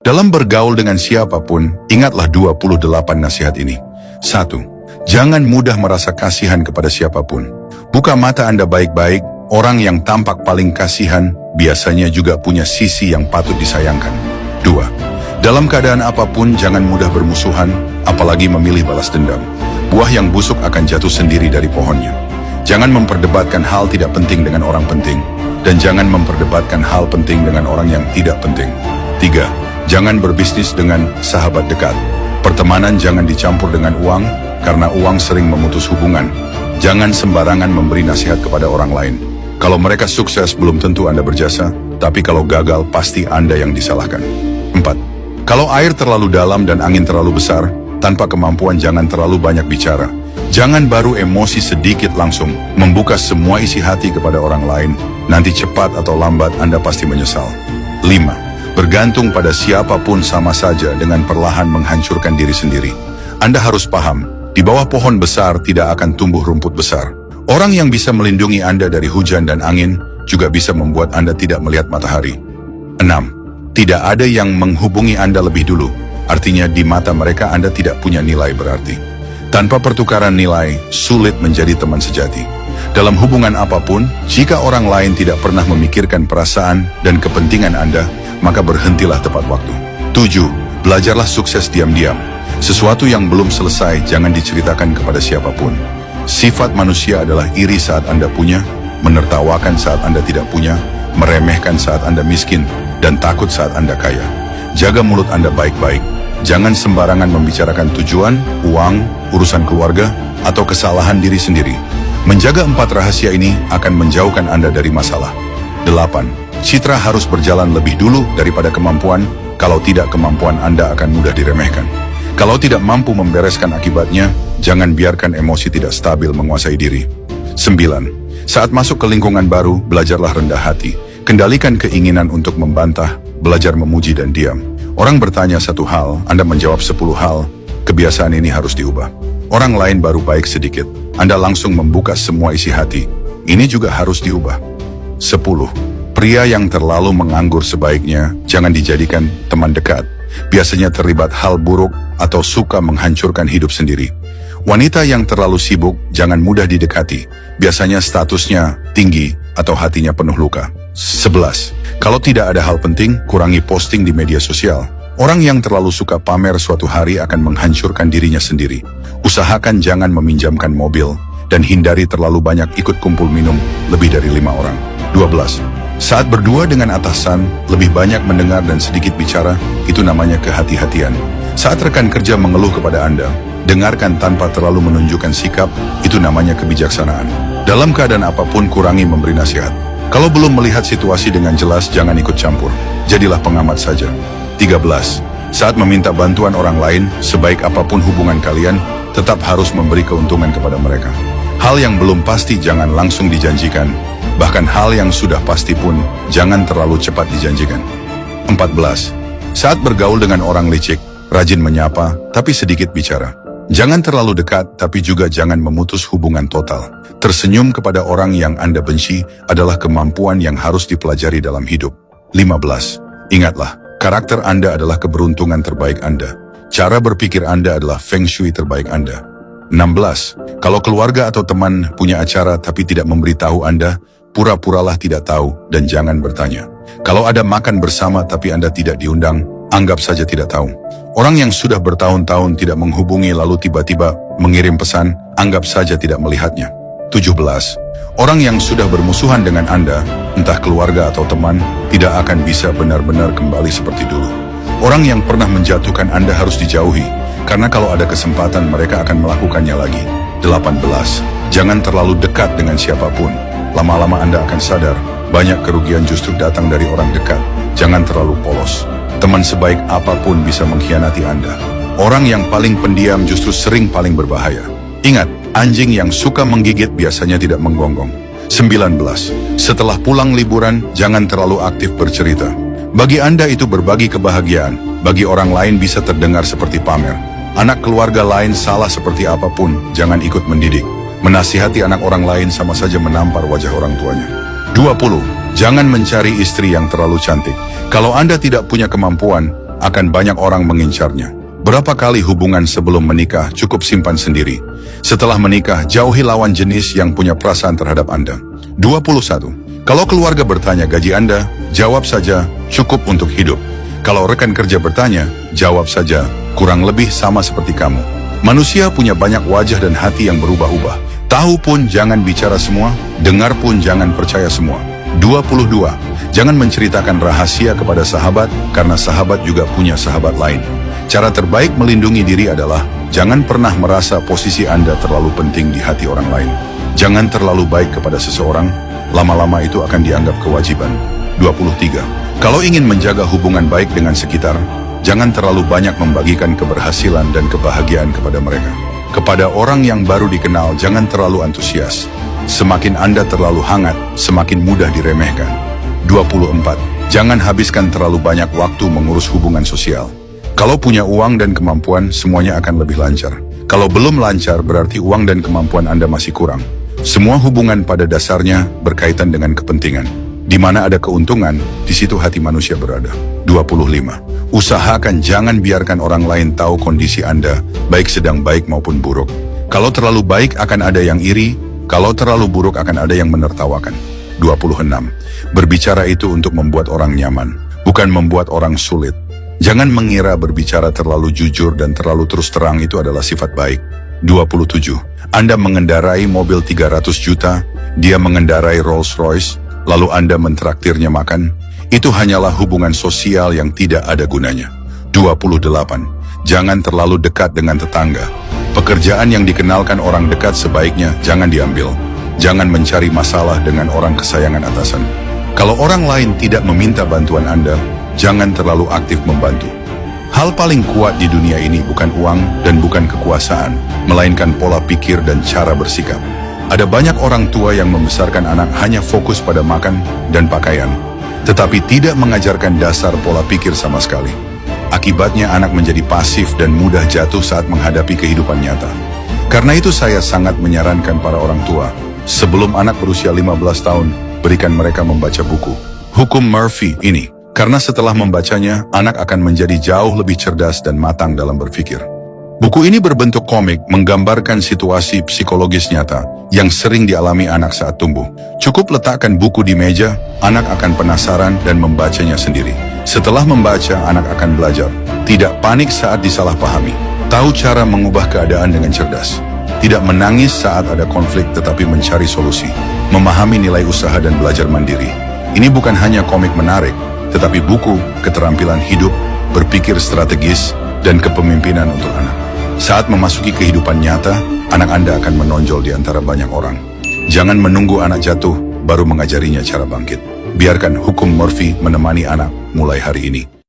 Dalam bergaul dengan siapapun, ingatlah 28 nasihat ini. 1. Jangan mudah merasa kasihan kepada siapapun. Buka mata Anda baik-baik, orang yang tampak paling kasihan biasanya juga punya sisi yang patut disayangkan. 2. Dalam keadaan apapun, jangan mudah bermusuhan, apalagi memilih balas dendam. Buah yang busuk akan jatuh sendiri dari pohonnya. Jangan memperdebatkan hal tidak penting dengan orang penting, dan jangan memperdebatkan hal penting dengan orang yang tidak penting. 3. Jangan berbisnis dengan sahabat dekat. Pertemanan jangan dicampur dengan uang, karena uang sering memutus hubungan. Jangan sembarangan memberi nasihat kepada orang lain. Kalau mereka sukses, belum tentu Anda berjasa, tapi kalau gagal, pasti Anda yang disalahkan. 4. Kalau air terlalu dalam dan angin terlalu besar, tanpa kemampuan jangan terlalu banyak bicara. Jangan baru emosi sedikit langsung membuka semua isi hati kepada orang lain. Nanti cepat atau lambat Anda pasti menyesal. 5. Bergantung pada siapapun sama saja dengan perlahan menghancurkan diri sendiri. Anda harus paham, di bawah pohon besar tidak akan tumbuh rumput besar. Orang yang bisa melindungi Anda dari hujan dan angin juga bisa membuat Anda tidak melihat matahari. 6. Tidak ada yang menghubungi Anda lebih dulu. Artinya di mata mereka Anda tidak punya nilai berarti. Tanpa pertukaran nilai, sulit menjadi teman sejati. Dalam hubungan apapun, jika orang lain tidak pernah memikirkan perasaan dan kepentingan Anda, maka berhentilah tepat waktu. 7. Belajarlah sukses diam-diam. Sesuatu yang belum selesai jangan diceritakan kepada siapapun. Sifat manusia adalah iri saat Anda punya, menertawakan saat Anda tidak punya, meremehkan saat Anda miskin, dan takut saat Anda kaya. Jaga mulut Anda baik-baik. Jangan sembarangan membicarakan tujuan, uang, urusan keluarga, atau kesalahan diri sendiri. Menjaga 4 rahasia ini akan menjauhkan Anda dari masalah. 8. Citra harus berjalan lebih dulu daripada kemampuan, kalau tidak kemampuan Anda akan mudah diremehkan. Kalau tidak mampu membereskan akibatnya, jangan biarkan emosi tidak stabil menguasai diri. 9. Saat masuk ke lingkungan baru, belajarlah rendah hati. Kendalikan keinginan untuk membantah, belajar memuji dan diam. Orang bertanya satu hal, Anda menjawab 10 hal. Kebiasaan ini harus diubah. Orang lain baru baik sedikit, Anda langsung membuka semua isi hati. Ini juga harus diubah. 10. Pria yang terlalu menganggur sebaiknya jangan dijadikan teman dekat. Biasanya terlibat hal buruk atau suka menghancurkan hidup sendiri. Wanita yang terlalu sibuk jangan mudah didekati. Biasanya statusnya tinggi atau hatinya penuh luka. 11. Kalau tidak ada hal penting, kurangi posting di media sosial. Orang yang terlalu suka pamer suatu hari akan menghancurkan dirinya sendiri. Usahakan jangan meminjamkan mobil dan hindari terlalu banyak ikut kumpul minum lebih dari 5 orang. 12. Saat berdua dengan atasan, lebih banyak mendengar dan sedikit bicara, itu namanya kehati-hatian. Saat rekan kerja mengeluh kepada Anda, dengarkan tanpa terlalu menunjukkan sikap, itu namanya kebijaksanaan. Dalam keadaan apapun, kurangi memberi nasihat. Kalau belum melihat situasi dengan jelas, jangan ikut campur. Jadilah pengamat saja. 13. Saat meminta bantuan orang lain, sebaik apapun hubungan kalian, tetap harus memberi keuntungan kepada mereka. Hal yang belum pasti jangan langsung dijanjikan. Bahkan hal yang sudah pasti pun jangan terlalu cepat dijanjikan. 14. Saat bergaul dengan orang licik, rajin menyapa tapi sedikit bicara. Jangan terlalu dekat tapi juga jangan memutus hubungan total. Tersenyum kepada orang yang Anda benci adalah kemampuan yang harus dipelajari dalam hidup. 15. Ingatlah, karakter Anda adalah keberuntungan terbaik Anda. Cara berpikir Anda adalah feng shui terbaik Anda. 16. Kalau keluarga atau teman punya acara tapi tidak memberitahu Anda, pura-puralah tidak tahu dan jangan bertanya. Kalau ada makan bersama tapi Anda tidak diundang, anggap saja tidak tahu. Orang yang sudah bertahun-tahun tidak menghubungi lalu tiba-tiba mengirim pesan, anggap saja tidak melihatnya. 17. Orang yang sudah bermusuhan dengan Anda, entah keluarga atau teman, tidak akan bisa benar-benar kembali seperti dulu. Orang yang pernah menjatuhkan Anda harus dijauhi, karena kalau ada kesempatan mereka akan melakukannya lagi. 18. Jangan terlalu dekat dengan siapapun. Lama-lama Anda akan sadar, banyak kerugian justru datang dari orang dekat. Jangan terlalu polos. Teman sebaik apapun bisa mengkhianati Anda. Orang yang paling pendiam justru sering paling berbahaya. Ingat, anjing yang suka menggigit biasanya tidak menggonggong. 19. Setelah pulang liburan, jangan terlalu aktif bercerita. Bagi Anda itu berbagi kebahagiaan, bagi orang lain bisa terdengar seperti pamer. Anak keluarga lain salah seperti apapun, jangan ikut mendidik. Menasihati anak orang lain sama saja menampar wajah orang tuanya. 20. Jangan mencari istri yang terlalu cantik. Kalau Anda tidak punya kemampuan, akan banyak orang mengincarnya. Berapa kali hubungan sebelum menikah cukup simpan sendiri. Setelah menikah, jauhi lawan jenis yang punya perasaan terhadap Anda. 21. Kalau keluarga bertanya gaji Anda, jawab saja, cukup untuk hidup. Kalau rekan kerja bertanya, jawab saja, kurang lebih sama seperti kamu. Manusia punya banyak wajah dan hati yang berubah-ubah. Tahu pun jangan bicara semua, dengar pun jangan percaya semua. 22. Jangan menceritakan rahasia kepada sahabat, karena sahabat juga punya sahabat lain. Cara terbaik melindungi diri adalah, jangan pernah merasa posisi Anda terlalu penting di hati orang lain. Jangan terlalu baik kepada seseorang, lama-lama itu akan dianggap kewajiban. 23. Kalau ingin menjaga hubungan baik dengan sekitar, jangan terlalu banyak membagikan keberhasilan dan kebahagiaan kepada mereka. Kepada orang yang baru dikenal, jangan terlalu antusias. Semakin Anda terlalu hangat, semakin mudah diremehkan. 24. Jangan habiskan terlalu banyak waktu mengurus hubungan sosial. Kalau punya uang dan kemampuan, semuanya akan lebih lancar. Kalau belum lancar, berarti uang dan kemampuan Anda masih kurang. Semua hubungan pada dasarnya berkaitan dengan kepentingan. Di mana ada keuntungan, di situ hati manusia berada. 25. Usahakan jangan biarkan orang lain tahu kondisi Anda, baik sedang baik maupun buruk. Kalau terlalu baik akan ada yang iri, kalau terlalu buruk akan ada yang menertawakan. 26. Berbicara itu untuk membuat orang nyaman, bukan membuat orang sulit. Jangan mengira berbicara terlalu jujur dan terlalu terus terang itu adalah sifat baik. 27. Anda mengendarai mobil 300 juta, dia mengendarai Rolls Royce, lalu Anda mentraktirnya makan. Itu hanyalah hubungan sosial yang tidak ada gunanya. 28. Jangan terlalu dekat dengan tetangga. Pekerjaan yang dikenalkan orang dekat sebaiknya jangan diambil. Jangan mencari masalah dengan orang kesayangan atasan. Kalau orang lain tidak meminta bantuan Anda, jangan terlalu aktif membantu. Hal paling kuat di dunia ini bukan uang dan bukan kekuasaan, melainkan pola pikir dan cara bersikap. Ada banyak orang tua yang membesarkan anak hanya fokus pada makan dan pakaian, tetapi tidak mengajarkan dasar pola pikir sama sekali. Akibatnya anak menjadi pasif dan mudah jatuh saat menghadapi kehidupan nyata. Karena itu saya sangat menyarankan para orang tua, sebelum anak berusia 15 tahun, berikan mereka membaca buku Hukum Murphy ini. Karena setelah membacanya, anak akan menjadi jauh lebih cerdas dan matang dalam berpikir. Buku ini berbentuk komik menggambarkan situasi psikologis nyata yang sering dialami anak saat tumbuh. Cukup letakkan buku di meja, anak akan penasaran dan membacanya sendiri. Setelah membaca, anak akan belajar. Tidak panik saat disalahpahami. Tahu cara mengubah keadaan dengan cerdas. Tidak menangis saat ada konflik tetapi mencari solusi. Memahami nilai usaha dan belajar mandiri. Ini bukan hanya komik menarik, tetapi buku, keterampilan hidup, berpikir strategis, dan kepemimpinan untuk anak. Saat memasuki kehidupan nyata, anak Anda akan menonjol di antara banyak orang. Jangan menunggu anak jatuh, baru mengajarinya cara bangkit. Biarkan hukum Murphy menemani anak mulai hari ini.